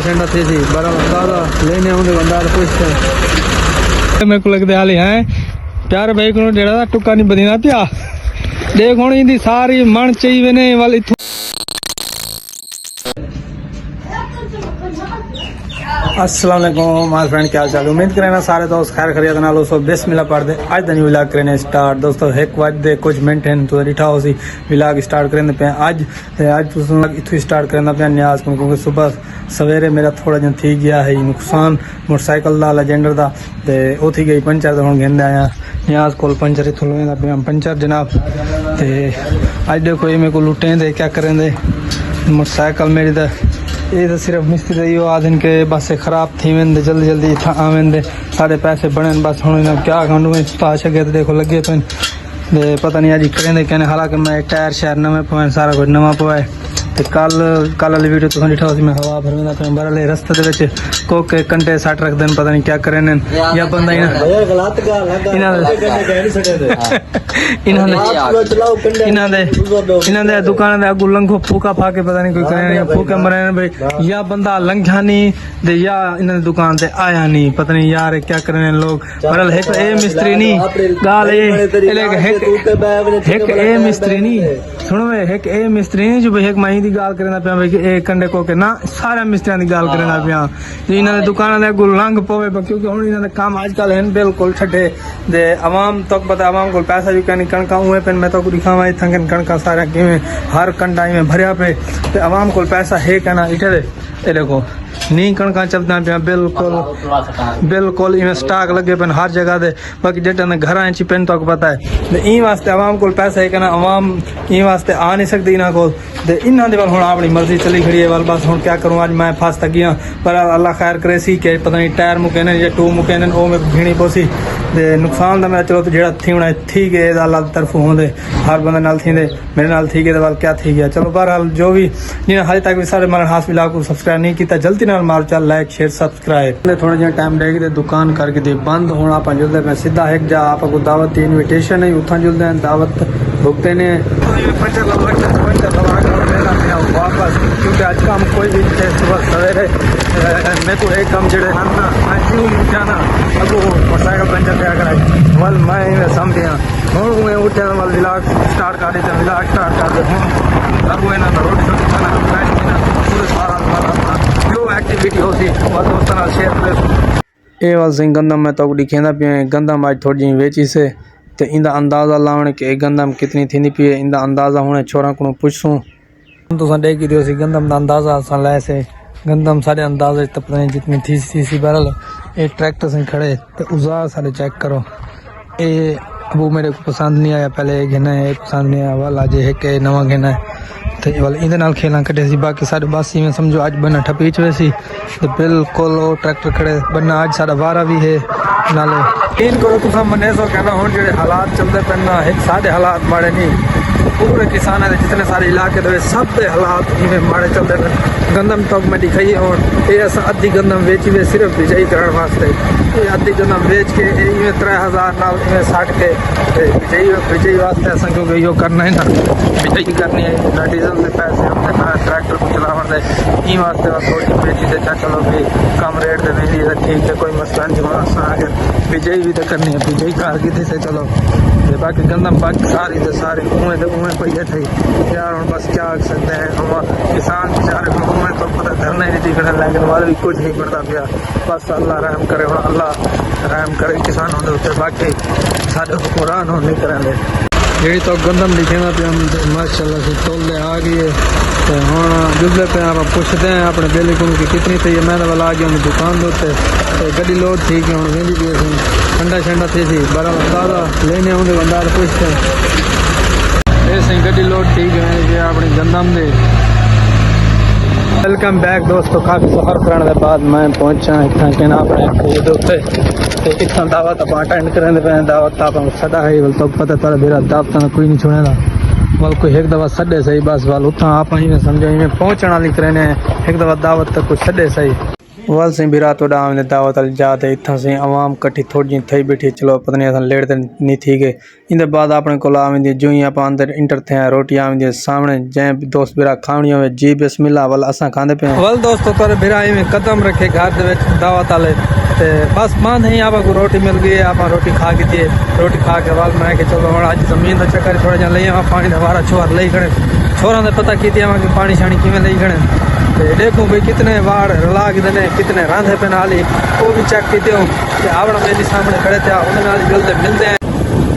ठंडा थी बड़ा अंदाजा लेने आऊंगे बंदा पूछते मेरे को लगते हाल है प्यार भाई को डेढ़ा टुक्का नहीं बदीना पिया देख हूँ इंदी सारी मन चाहिए ने वाली अस्सलाम वालेकुम माय फ्रेंड, क्या हाल चाल। उम्मीद करें ना सारे दोस्त खैर खैरियत नाल हो। सो बिस्मिल्लाह पढ़दे आज दा न्यू व्लॉग करें स्टार्ट। दोस्तों एक बजे कुछ मिनट हैं तो रिठा हो सी व्लॉग स्टार्ट करें पे आज इथों स्टार्ट करना पे न्याज क्योंकि सुबह सवेरे मेरा थोड़ा जन थी गया है नुकसान मोटरसाइकिल दा लेजेंडर दा ते ओ थी गई पंचर ते हुण घेंदे आया न्याज कोल पंचर इथों लेंदा पे पंचर जनाब ते आज देखो ये मेरे को लुटें दे क्या करें दे मोटरसाइकिल मेरी दा ये तो सिर्फ मिस्त्री यो आदन के बस खराब थी वेंदे जल्दी जल्दी इतना आ वेंदे सारे पैसे बने बस हुण इन्हें क्या खंडू पास अगे तो देखो लगे पे पता नहीं अज करें कहने हालांकि मैं टायर शायर नवे पवाए सारा कुछ नवा पवाए तो कल वाली वीडियो तुम डिठा मैं हवा भरवेंदा पे बरले रस्ते दे कोके कंटे सट रख देन पता नहीं क्या करें या बंदा इन्होंने दुकान दे अगू लंघो फूका फाके पता नहीं कोई करे फूके मरे भाई या बंदा लंघा नहीं दे या इन्होंने दुकान से आया नहीं पता नहीं यार क्या करे लोग बरल एक ए मिस्त्री नहीं गाल एक ए मिस्त्री नहीं सुनो एक ए मिस्त्री नहीं जो भाई एक माही दी गाल करना पिया भाई ए कंडे को के ना सारे मिस्त्रियां दी गाल करना पिया जो इन्होंने दुकान दे अगू लंघ पवे क्योंकि हुण इन्होंने काम आजकल है बिल्कुल छड्डे दे अवाम तक पता अवाम को पैसा भी कहनी कणका हुए पे मैं तो दिखावा इतना कणका सारा किवें हर कंडा में भरिया पे ते अवाम को पैसा है कहना इटे ये देखो नी कणका चलदा पे बिल्कुल बिल्कुल इवें स्टॉक लगे पे हर जगह दे बाकी जेटा ने घर च पेन तो पता है ई वास्ते अवाम को पैसा है कहना अवाम ई वास्ते आ नहीं सकती इन्हों को इन्हों के हुण अपनी मर्जी चली खड़ी है वाल बस हुण क्या करूँ अज मैं फस तक गया पर अल्लाह खैर करे सी के पता नहीं टायर मुके ने या टू मुके ने वो मैं घिणी पोसी ते नुकसान तो मेरा चलो तो जेड़ा थी होना थी गए अल्लाह की तरफों होंदे हर बंदे नाल थी मेरे नाल थी गए वाल क्या थी गया चलो बहरहाल जो भी जिन्हें हाले तक भी सारे मार हास व्लॉग को सब्सक्राइब नहीं किया जल्दी नाल मार चल लाइक शेयर सब्सक्राइब थोड़ा जिहा टाइम रह गया दुकान करके दे बंद होना आप जुलते मैं सीधा एक जा आपको दावत की इन्विटेशन है उतना जुलते हैं दावत भुगते ने वापस क्योंकि आज काम कोई भी थे सुबह सवेरे मेरे को एक काम जड़े ना मैं क्यों उठा ना अब मोटरसाइकिल पंचर क्या कराई वल मैं समझिया हूँ मैं उठा वल व्लॉग स्टार्ट कर देते व्लॉग स्टार्ट कर देते अब वो ना रोटी पूरे सारा जो एक्टिविटी होती और दोस्तों नाल शेयर कर ये वाल सिंह गंदम मैं तो दिखेंदा पे गंदम आज थोड़ी जी वेची से तो इंदा अंदाज़ा लाने के गंदम कितनी थी पी इंदा अंदाज़ा होने छोरा को पुछूँ तो देखी दियो सी गंदम का अंदाज़ा असां लाए से गंदम सारे अंदाजे तो पता नहीं जितनी थी सी बहरहाल ये ट्रैक्टर से खड़े तो उज़ा सारे चेक करो ये वो मेरे को पसंद नहीं आया पहले घेना है पसंद नहीं आया वाला अज एक नवा घेना है तो वाल इहदे नाल खेलां कटे सी बाकी सारे बस में समझो अज बन्ना ठपी च सी तो बिल्कुल वो ट्रैक्टर खड़े बन्ना अज सारा वारा भी है नाले इन करो तुम मने सो कहना हुण जेडे हालात चलते पे ना एक सारे हालात माड़े नहीं पूरे किसान है जितने सारे इलाके दे सब दे हालात इवें माड़े चलते पे गंदम तक में दिखाई हुण ये असां अद्धी गंदम वेची वे सिर्फ बिजाई करण वास्ते ये अद्धी गंदम बेच के इवें 3000 नाल इवें साट के बिजाई वास्ते असां क्योंकि यो करना है ना बिजाई करनी है ना डीजल के पैसे हमने ट्रैक्टर को चलावन दे ई वास्ते बस थोड़ी बेची दे चलो भी कम रेट दे वेंदी है ठीक है कोई मसला नहीं होना असां अगर बिजाई भी तो करनी है बिजाई कार की से चलो बाकी गंदम बाकी सारी तो सारी उमें पैसे थे यार हम बस क्या कर सकते हैं हम किसान बेचारे उमें तो पता धरना ही नहीं करने लेकिन वाले भी कुछ नहीं करता पिया बस अल्लाह रहम करे और अल्लाह रहम करे किसानों के उत्ते बाकी साढ़े कुरान नहीं करेंगे जी तो गंदम लिखेगा पे हम माशाल्लाह से तोले आ गई है तो हाँ जुलते पे आप पूछते हैं अपने बेली को की कितनी चाहिए मैं तो वाला आ गया हूँ दुकान दोते तो गड्डी लोड थी कि हम वेंदी भी ठंडा ठंडा थी बड़ा अंदाजा लेने आऊँगे बंदा पूछते हैं ये सही गड्डी लोड ठीक है अपनी गंदम दे वेलकम बैक दोस्तों काफ़ी सफ़र करने के बाद मैं पहुंचा इतना कहना अपने तो इतना दावत आप अटेंड करें पे दावत आप सदा है तो पता तारा मेरा दावत कोई नहीं छोड़ेगा वाल कोई एक दफ़ा सॾे सही बस वाल उतना आप ही समझो इवें पहुंचण वाली करें एक दफ़ा दावत तक कुछ सॾे सही वाल से बिरा तो डाम ने दावत अल जाते इतना से आवाम कट्ठी थोड़ी जी थई बैठी चलो पता नहीं असन लेट नहीं थी गए इंदे बाद अपने को आवेंदी जो ही आप अंदर इंटर थे रोटी आवेंदी सामने जै दोस्त बिरा खावणी होवे जी बिस्मिल्लाह वाल असा खांदे पे वाल दोस्तों तोरे बिरा में कदम रखे घर दे विच दावत आले ते बस मान है आप को रोटी मिल गई आप रोटी खा के दिए रोटी खा के वाल मैं के चलो आज जमीन दा चक्कर थोड़ा जा ले आ पानी दा वारा छोर ले खड़े छोरा ने पता की दिया कि पानी शानी किवें ले खड़े देखो भाई कितने वाड़ रला के कितने रांधे पे नाली वो भी चेक की दो आवड़ा मेरे सामने खड़े थे उन्हें नाली जल्दी मिलते हैं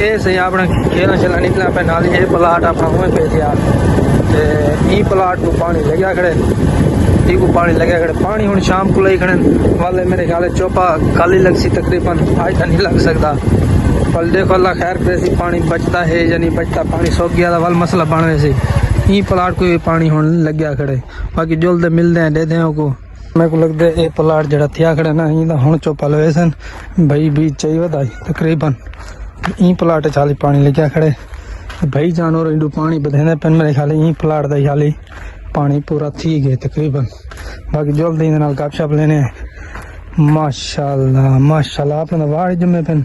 ये सही अपना खेलना चला निकला पे नाली ये प्लाट अपना हुए पे दिया ई प्लाट को पानी लग गया खड़े ई को पानी लग गया खड़े पानी हूँ शाम को ले खड़े वाले मेरे ख्याल चौपा काली लग सी तकरीबन आज तो नहीं लग सकता पर देखो अल्लाह खैर कैसी पानी बचता है या नहीं बचता पानी सूख गया था वाल मसला बन वैसे ई प्लाट को भी पानी होने लग गया खड़े बाकी जल्द मिलते हैं देते हैं को मेरे को लगता है ये प्लाट जरा थिया खड़े ना ई हूँ चौपा लवे सन भाई भी चाहिए बताई तकरीबन ई प्लाट चाली पानी लग गया खड़े भाई जानवर इंडू पानी बधेंदे पेन मेरे ख्याल ई प्लाट दा खाली पानी पूरा थी गए तकरीबन बाकी जल्द ही गपशप लेने माशाल्लाह माशाल्लाह अपने वाड़ जमे पेन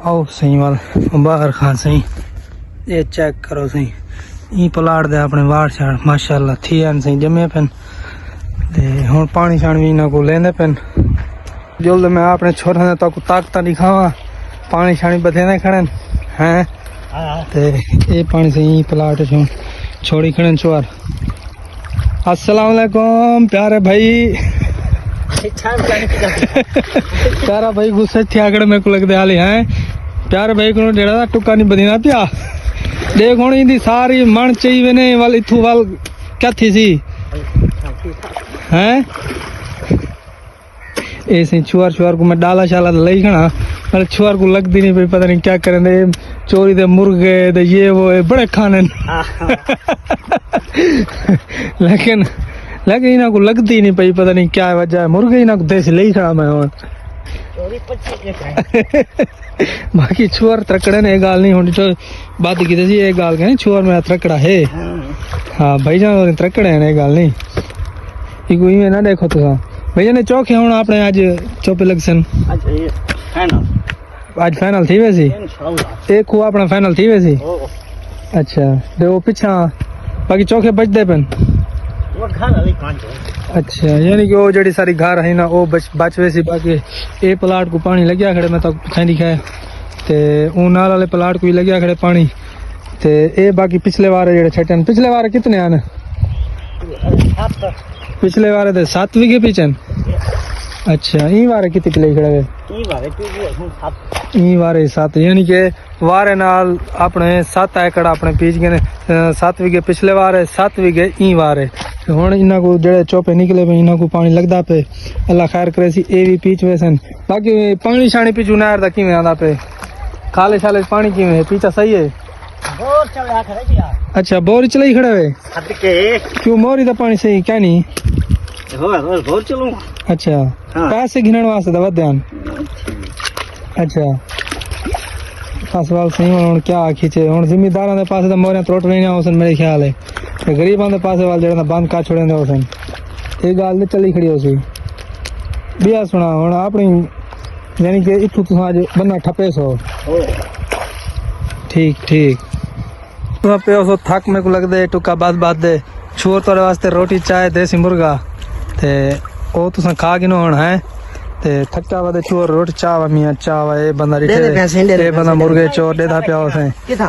आओ सही वाल बाहर खान सही ये चेक करो सही ई प्लाट दे अपने वाड़ छाड़ माशाल्लाह थी सही जमे पेन ते हुण पानी शानी भी इन्हां को लेंदे पेन जल्द मैं अपने छोरे ने तो ताकत दिखावा पानी शानी बथेंदे खड़े हैं ते ये पानी से ई प्लाट छो छोड़ी खड़े चोर अस्सलाम वालेकुम प्यारे भाई प्यारा भाई गुस्से थी आगड़ मेरे को लगते हाले हैं प्यारे भाई को डेढ़ा टुक्का नहीं बदीना पिया देख हूँ इंदी सारी मन चाहिए ने वाल इथू वाल क्या थी सी हैं ऐसे छुआर छुआर को मैं डाला शाला तो लई खड़ा पर छुआर को लगती नहीं भाई पता नहीं क्या करें दे चोरी दे मुर्गे दे ये वो बड़े खाने लेकिन इन्हों को लगती नहीं पई पता नहीं क्या वजह है मुर्गे इन्हों को देश ले खड़ा मैं और बाकी छुआर त्रकड़े ने गाल नहीं होनी तो बात की थी ये गाल के छुआर में त्रकड़ा है हाँ भाई जान त्रकड़े हैं गाल नहीं कोई में ना देखो तो भैया ने चौक है आपने आज चौपे लगसन आज फाइनल थी वैसी एक हुआ अपना फाइनल थी वैसी अच्छा वो पीछा बाकी चौके बच दे पेन अच्छा यानी कि वो जड़ी सारी घर है ना वो बच वैसी बाकी ये प्लाट को पानी लग गया खड़े मैं तो पिछा दिखाया ते ऊ नाल वाले प्लाट को भी लग गया खड़े पानी ते ये बाकी पिछले बार जेड़े छटन पिछले बार कितने आने पिछले बार तो 7 वीघे पीछे अच्छा ई बार कितने किले खड़े गए ई बार 7 यानी कि वारे नाल अपने 7 एकड़ अपने पीच गए 7 वीघे पिछले बार 7 वीघे ई बार हुण इन्हां को जेड़े चौपे निकले पे इन्हां को पानी लगदा पे अल्लाह खैर करे सी ए भी पीच वैसन बाकी पानी शानी पीछू नहर दा किवें आंदा पे खाले शाले पानी किवें है पीछा सही है बोर चला खड़े जी अच्छा बोर चलाई खड़े वे क्यों मोरी दा पानी सही क्या नहीं हो बोर चलूं अच्छा हाँ। पैसे गिनण वास्ते दा ध्यान अच्छा सवाल सही हुण क्या खींचे हुण जिम्मेदारां दे पासे दा मोरियां त्रोट नहीं होसन मेरे ख्याल है ते गरीबां दे पासे वाल जेड़ा बंद का छोड़े होसन ये गाल ते चली खड़ी होसी बिया सुना हुण अपनी यानी कि इथू तुम आज बन्ना ठप्पे सो ठीक ठीक तुम पे सो थक मेरे को लगता है टुका बाद दे छोर तोरे वास्ते रोटी चाय देसी मुर्गा ते ओ तुसा खा गिनो हुण है ते थक्का वादे छोर रोटी चावा मियां चावा ए बंदा रिठे ए बंदा मुर्गे चोर देदा पिया होसे किथा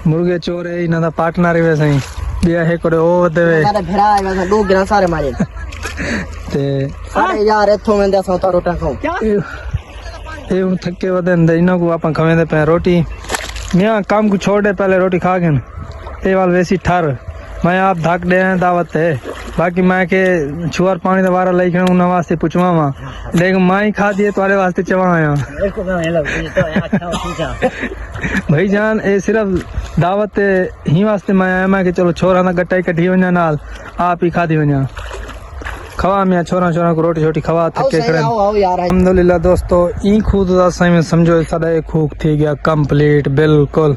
मुर्गे चोर ए इना दा पार्टनर है सही बिया है कोड़े ओ देवे सारे भेड़ा है दो गिरा सारे मारे ते सारे यार एथों में दसा तो रोटा खाओ ए हुन थक्के वदे अंदर इना को आपन खवेंदे पे रोटी मियां काम को छोड़ दे पहले रोटी खा के ए वाल वैसी ठर मैं आप धक दे दावत है बाकी मैं के छुआर पानी दवारा लई के उन वास्ते पूछवा वा देख मैं खा दिए तुम्हारे वास्ते चवा आया भाई जान ए सिर्फ दावत ही वास्ते मैं आया मैं कि चलो छोरा ना गट्टा इकट्ठी वना नाल आप ही खा दी वना खवा मियाँ छोरा छोरा को रोटी छोटी खवा थके खड़े आओ यार अल्हम्दुलिल्लाह दोस्तों ई खूद दा सही में समझो साडा ये खूक थी गया कंप्लीट बिल्कुल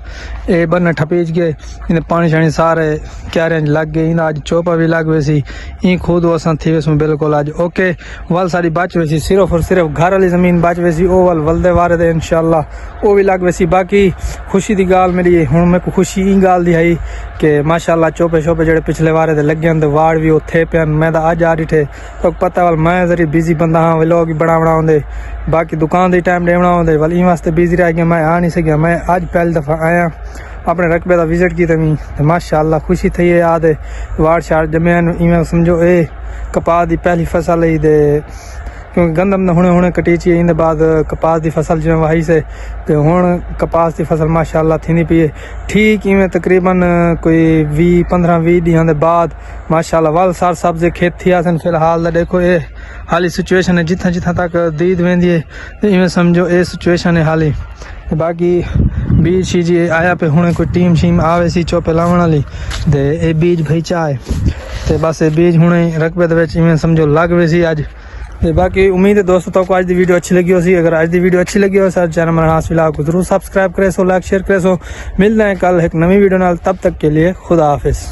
ए बन ठपीज गए इन पानी शानी सारे क्यारे लग गए इन आज चोपा भी लग वैसी ई खूद असां थी वैसमें बिल्कुल आज ओके वल सारी बच वैसी सिर्फ और सिर्फ घर वाली जमीन बच वैसी ओ वल वलदे वारे दे इंशाल्लाह ओ भी लग वैसी बाकी खुशी दी गाल मेरी हुन मेरे को खुशी ई गाल दी आई कि माशाल्लाह चोपे शोपे जेड़े पिछले वारे दे लगे हैं वाड़ भी उत्थे पे मैं तो अज आ रही तो पता वाल मैं जरी बिजी बंदा हाँ व्लॉग बनावना होंदे बाकी दुकान दे टाइम देना होंदे वाल ई वास्ते बिजी रह गया मैं आ नहीं सकिया मैं अज पहली दफ़ा आया अपने रकबे का विजिट की तमी माशाल्लाह खुशी थी है याद वाड़ शाड़ जमे इवें समझो ए कपास की पहली फसल ही दे क्योंकि गंदम ने हुणे हुणे कटीची इन बाद कपास की फसल जिवें वाही से तो हुण कपास की फसल माशाल्लाह थी पई है ठीक इवें तकरीबन कोई 15-20 ॾींहं दे बाद माशाल्लाह वल सार सब्ज़ खेत थी आसन फिलहाल देखो ये हाली सिचुएशन है जिथा जिथा तक दीद वेंदी है तो इवें समझो ये सिचुएशन है हाली बाकी बीज शीज आया पे हुणे कोई टीम शीम आवे सी चोपे लावण वाली ते ये बीज भई चाहे ते बस ये बीज हुणे रकबे दे विच इवें समझो लग वे सी अज ते बाकी उम्मीद है दोस्तों तो आज दी वीडियो अच्छी लगी हो सी अगर आज दी वीडियो अच्छी लगी हो सर चैनल मनहास व्लॉग को जरूर सब्सक्राइब करे सो लाइक शेयर करे सो मिलते हैं कल एक नई वीडियो नाल तब तक के लिए खुदा हाफिज।